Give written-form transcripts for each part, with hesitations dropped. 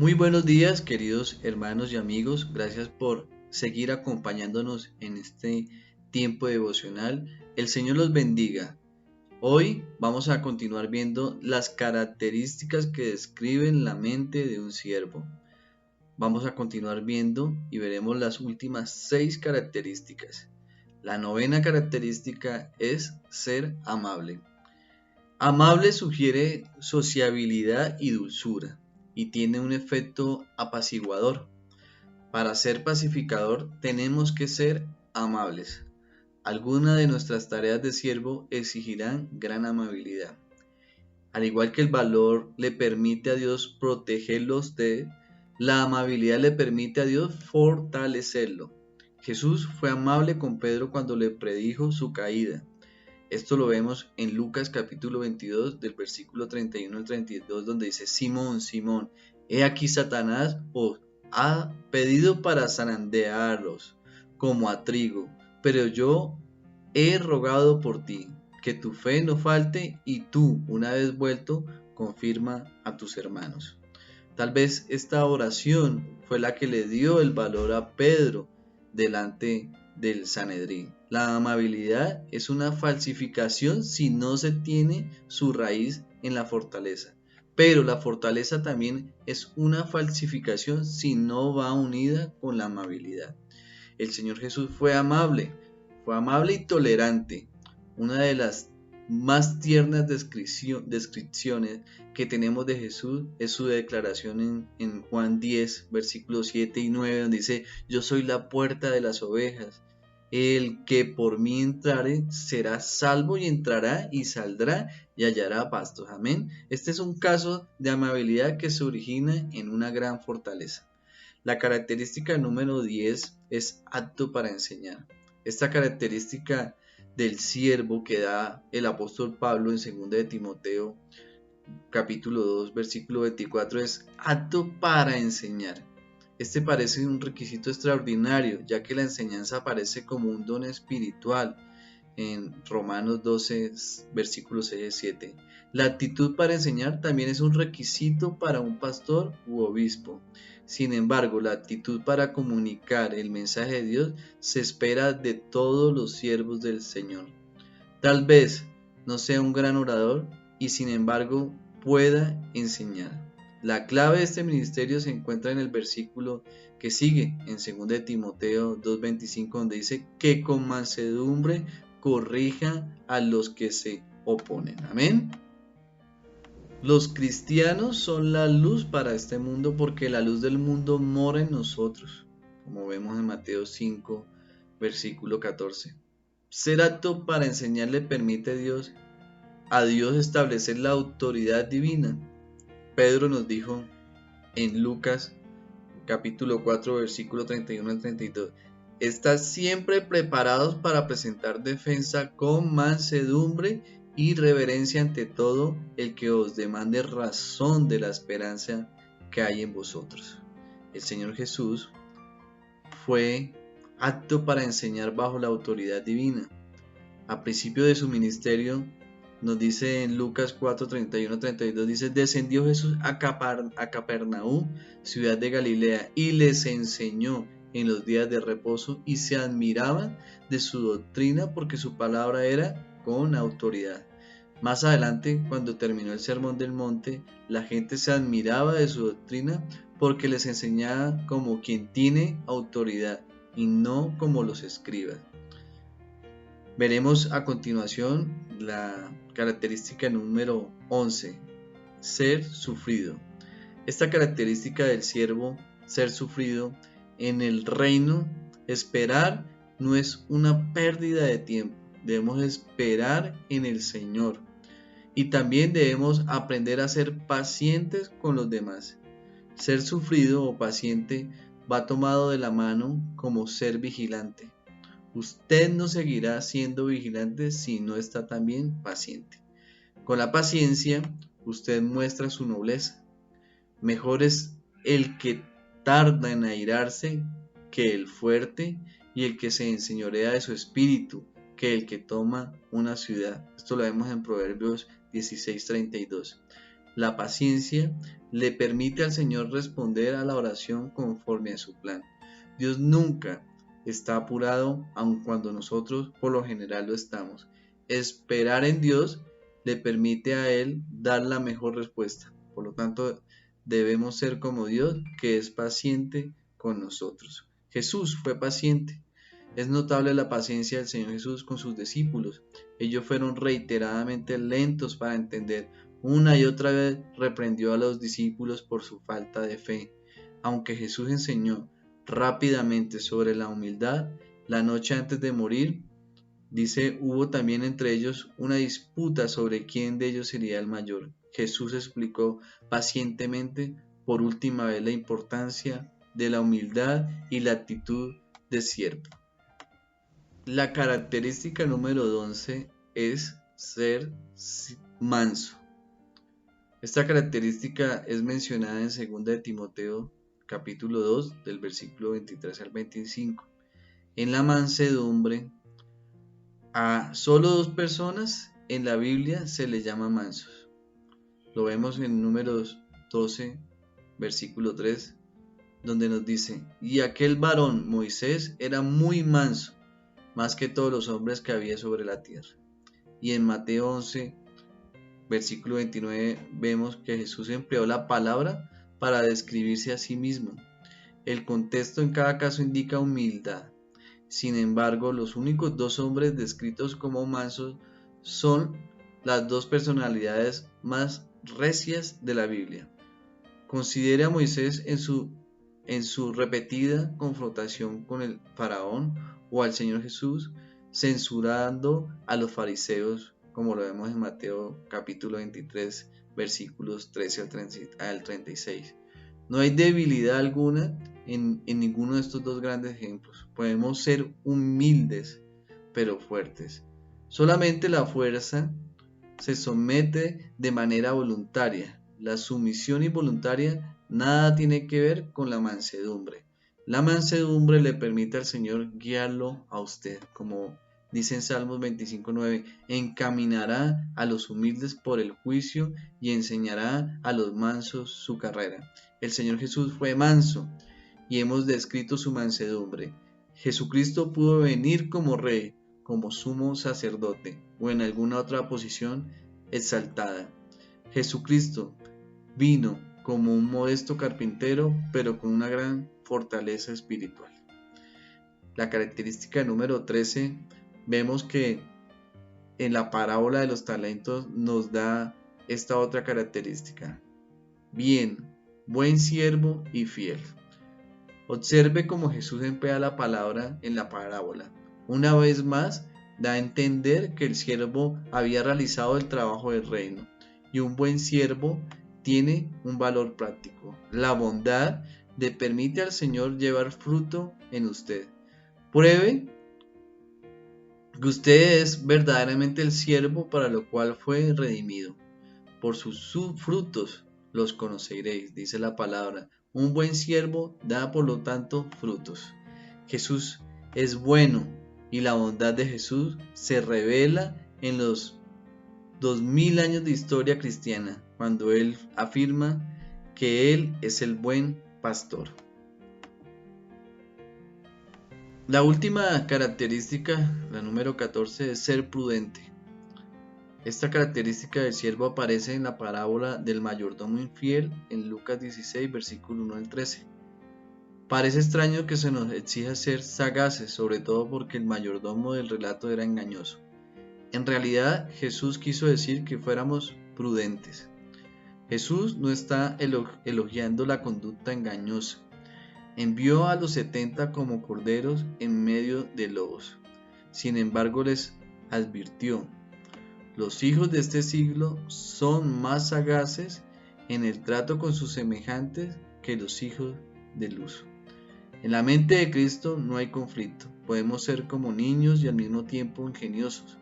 Muy buenos días, queridos hermanos y amigos. Gracias por seguir acompañándonos en este tiempo devocional. El Señor los bendiga. Hoy vamos a continuar viendo las características que describen la mente de un siervo. Vamos a continuar viendo y veremos las últimas 6 características. La novena característica es ser amable. Amable sugiere sociabilidad y dulzura y tiene un efecto apaciguador. Para ser pacificador tenemos que ser amables. Algunas de nuestras tareas de siervo exigirán gran amabilidad. Al igual que el valor le permite a Dios protegerlo a usted, la amabilidad le permite a Dios fortalecerlo. Jesús fue amable con Pedro cuando le predijo su caída. Esto lo vemos en Lucas capítulo 22 del versículo 31 al 32, donde dice: Simón, Simón, he aquí Satanás os ha pedido para zarandearos como a trigo, pero yo he rogado por ti, que tu fe no falte, y tú, una vez vuelto, confirma a tus hermanos. Tal vez esta oración fue la que le dio el valor a Pedro delante del Sanedrín. La amabilidad es una falsificación si no se tiene su raíz en la fortaleza. Pero la fortaleza también es una falsificación si no va unida con la amabilidad. El Señor Jesús fue amable y tolerante. Una de las más tiernas descripciones que tenemos de Jesús es su declaración en Juan 10, versículos 7 y 9, donde dice: yo soy la puerta de las ovejas. El que por mí entrare será salvo, y entrará y saldrá y hallará pastos. Amén. Este es un caso de amabilidad que se origina en una gran fortaleza. La característica número 10 es apto para enseñar. Esta característica del siervo que da el apóstol Pablo en 2 de Timoteo capítulo 2 versículo 24 es apto para enseñar. Este parece un requisito extraordinario, ya que la enseñanza aparece como un don espiritual en Romanos 12 versículos 6 y 7. La actitud para enseñar también es un requisito para un pastor u obispo. Sin embargo, la actitud para comunicar el mensaje de Dios se espera de todos los siervos del Señor. Tal vez no sea un gran orador y sin embargo pueda enseñar. La clave de este ministerio se encuentra en el versículo que sigue, en 2 de Timoteo 2:25, donde dice: que con mansedumbre corrija a los que se oponen. Amén. Los cristianos son la luz para este mundo, porque la luz del mundo mora en nosotros, como vemos en Mateo 5, versículo 14. Ser apto para enseñar le permite a Dios establecer la autoridad divina. Pedro nos dijo en Lucas capítulo 4, versículo 31 al 32: estad siempre preparados para presentar defensa con mansedumbre y reverencia ante todo el que os demande razón de la esperanza que hay en vosotros. El Señor Jesús fue apto para enseñar bajo la autoridad divina. A principio de su ministerio, nos dice en Lucas 4, 31-32, dice: descendió Jesús a Capernaum, ciudad de Galilea, y les enseñó en los días de reposo, y se admiraban de su doctrina, porque su palabra era con autoridad. Más adelante, cuando terminó el Sermón del Monte, la gente se admiraba de su doctrina, porque les enseñaba como quien tiene autoridad y no como los escribas. Veremos a continuación la característica número 11, ser sufrido. Esta característica del siervo, ser sufrido, en el reino, esperar no es una pérdida de tiempo. Debemos esperar en el Señor. Y también debemos aprender a ser pacientes con los demás. Ser sufrido o paciente va tomado de la mano como ser vigilante. Usted no seguirá siendo vigilante si no está también paciente. Con la paciencia, usted muestra su nobleza. Mejor es el que tarda en airarse que el fuerte, y el que se enseñorea de su espíritu que el que toma una ciudad. Esto lo vemos en Proverbios 16:32. La paciencia le permite al Señor responder a la oración conforme a su plan. Dios nunca está apurado, aun cuando nosotros por lo general lo estamos. Esperar en Dios le permite a Él dar la mejor respuesta. Por lo tanto, debemos ser como Dios, que es paciente con nosotros. Jesús fue paciente. Es notable la paciencia del Señor Jesús con sus discípulos. Ellos fueron reiteradamente lentos para entender. Una y otra vez reprendió a los discípulos por su falta de fe. Aunque Jesús enseñó rápidamente sobre la humildad, la noche antes de morir, dice, hubo también entre ellos una disputa sobre quién de ellos sería el mayor. Jesús explicó pacientemente por última vez la importancia de la humildad y la actitud de siervo. La característica número 11 es ser manso. Esta característica es mencionada en 2 de Timoteo capítulo 2 del versículo 23 al 25. En la mansedumbre, a solo 2 personas en la Biblia se les llama mansos. Lo vemos en Números 12, versículo 3, donde nos dice, y aquel varón Moisés era muy manso, más que todos los hombres que había sobre la tierra. Y en Mateo 11, versículo 29, vemos que Jesús empleó la palabra para describirse a sí mismo. El contexto en cada caso indica humildad. Sin embargo, los únicos 2 hombres descritos como mansos son las 2 personalidades más recias de la Biblia. Considere a Moisés en su repetida confrontación con el faraón, o al Señor Jesús censurando a los fariseos, como lo vemos en Mateo capítulo 23, versículos 13 al 36. No hay debilidad alguna en ninguno de estos 2 grandes ejemplos. Podemos ser humildes, pero fuertes. Solamente la fuerza se somete de manera voluntaria. La sumisión involuntaria nada tiene que ver con la mansedumbre. La mansedumbre le permite al Señor guiarlo a usted, como dice en Salmos 25:9, encaminará a los humildes por el juicio y enseñará a los mansos su carrera. El Señor Jesús fue manso y hemos descrito su mansedumbre. Jesucristo pudo venir como rey, como sumo sacerdote o en alguna otra posición exaltada. Jesucristo vino como un modesto carpintero, pero con una gran fortaleza espiritual. La característica número 13, vemos que en la parábola de los talentos nos da esta otra característica. Bien, buen siervo y fiel. Observe cómo Jesús emplea la palabra en la parábola. Una vez más, da a entender que el siervo había realizado el trabajo del reino, y un buen siervo tiene un valor práctico. La bondad le permite al Señor llevar fruto en usted. Pruebe que usted es verdaderamente el siervo para lo cual fue redimido. Por sus frutos los conoceréis, dice la palabra. Un buen siervo da por lo tanto frutos. Jesús es bueno y la bondad de Jesús se revela en los 2000 años de historia cristiana, cuando Él afirma que Él es el buen pastor. La última característica, la número 14, es ser prudente. Esta característica del siervo aparece en la parábola del mayordomo infiel en Lucas 16, versículo 1 al 13. Parece extraño que se nos exija ser sagaces, sobre todo porque el mayordomo del relato era engañoso. En realidad, Jesús quiso decir que fuéramos prudentes. Jesús no está elogiando la conducta engañosa. Envió a los 70 como corderos en medio de lobos. Sin embargo, les advirtió: los hijos de este siglo son más sagaces en el trato con sus semejantes que los hijos de luz. En la mente de Cristo no hay conflicto. Podemos ser como niños y al mismo tiempo ingeniosos.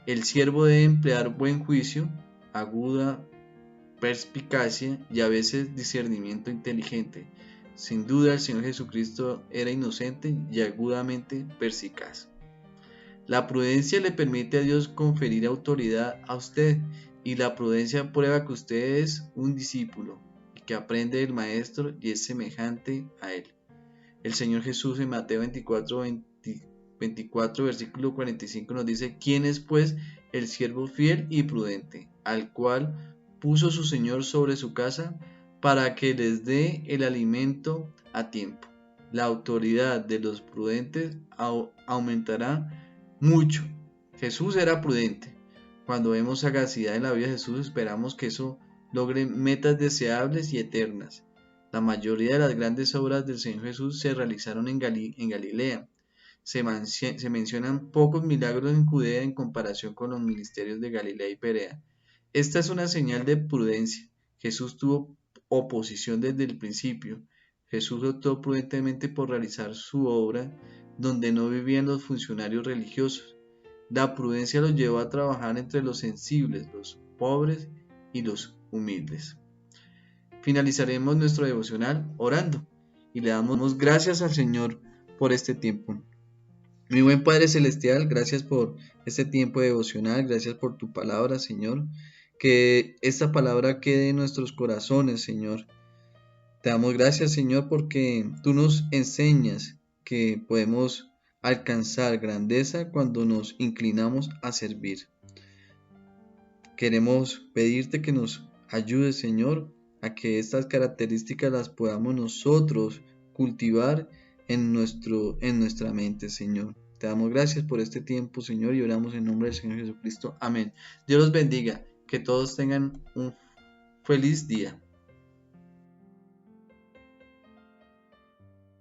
El siervo debe emplear buen juicio, aguda perspicacia y a veces discernimiento inteligente. Sin duda, el Señor Jesucristo era inocente y agudamente perspicaz. La prudencia le permite a Dios conferir autoridad a usted y la prudencia prueba que usted es un discípulo y que aprende del Maestro y es semejante a él. El Señor Jesús en Mateo 24, versículo 45 nos dice: ¿Quién es pues el siervo fiel y prudente, al cual puso su Señor sobre su casa para que les dé el alimento a tiempo? La autoridad de los prudentes aumentará mucho. Jesús era prudente. Cuando vemos sagacidad en la vida de Jesús, esperamos que eso logre metas deseables y eternas. La mayoría de las grandes obras del Señor Jesús se realizaron en Galilea. Se mencionan pocos milagros en Judea en comparación con los ministerios de Galilea y Perea. Esta es una señal de prudencia. Jesús tuvo oposición desde el principio. Jesús optó prudentemente por realizar su obra donde no vivían los funcionarios religiosos. La prudencia los llevó a trabajar entre los sensibles, los pobres y los humildes. Finalizaremos nuestro devocional orando y le damos gracias al Señor por este tiempo. Mi buen Padre Celestial, gracias por este tiempo devocional, gracias por tu palabra, Señor. Que esta palabra quede en nuestros corazones, Señor. Te damos gracias, Señor, porque tú nos enseñas que podemos alcanzar grandeza cuando nos inclinamos a servir. Queremos pedirte que nos ayudes, Señor, a que estas características las podamos nosotros cultivar en nuestra mente, Señor. Te damos gracias por este tiempo, Señor, y oramos en nombre del Señor Jesucristo. Amén. Dios los bendiga. Que todos tengan un feliz día.